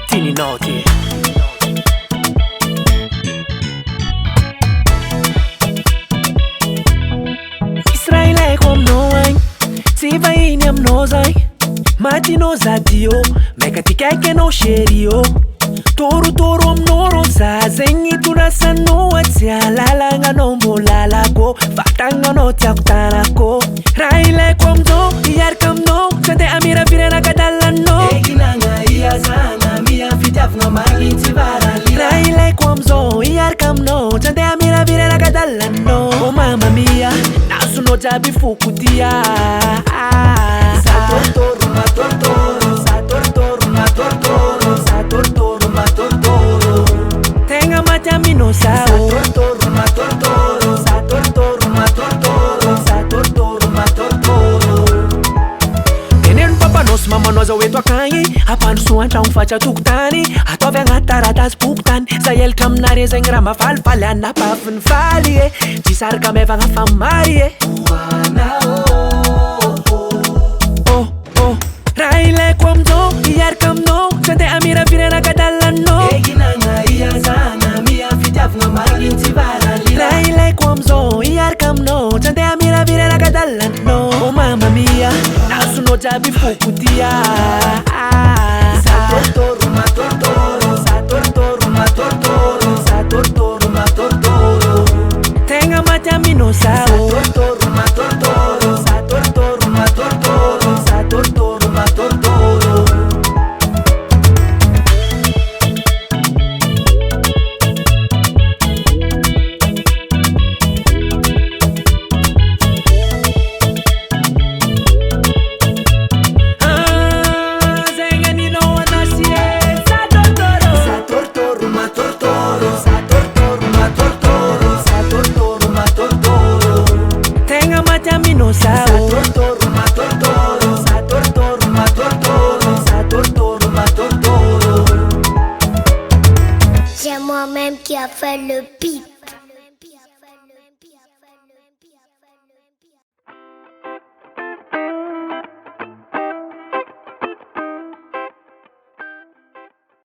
Tini noti. Israel comme no ein, si vai in am nozai, matino zadio, mekatika ke no sherio. Toru toru am noro sa zengi turasa no atia lalanga no molala ko, fatanga no tiakutana ko. Raile comme no, iar kam no, chante amira virena kadala no. Eginanga iya zanga mia fitavnga malinti barali. Raile comme zo, iar kam no, chante amira virena kadala no. Oh mamma mia, nasu no jabi fukutia. Sa tortoro ma tortoro, sa tortoro ma tortoro, sa tortoro ma tortoro. Tenga matamino sao. Sa tortoro ma tortoro, sa tortoro ma tortoro, sa tortoro ma tortoro. Tenendo papa nos mama nós ao eto akangi, apano suanta facha tukutani, atove angataratas puktan, sayel kamnare zengrama falfalana pafun falie, cisarka me vanga famarie. Wana Raile comme zo, iar kam no, chante amira virena kadala no. Eginanga iya zanga mia fitavnga malinti barali. Raile comme zo, iar kam no, chante amira virena kadala no. Oh mamma mia, nasu no jabi fukutia. Sa tortoro ma tortoro, sa tortoro ma tortoro, sa tortoro ma tortoro. Tenga matamino sao. Sa tortoro ma tortoro, sa tortoro ma tortoro, sa tortoro ma tortoro. Matamino sao. Tortoro ma tortoro, sa tortoro ma tortoro, sa tortoro ma tortoro. C'est moi-même qui a fait le beat.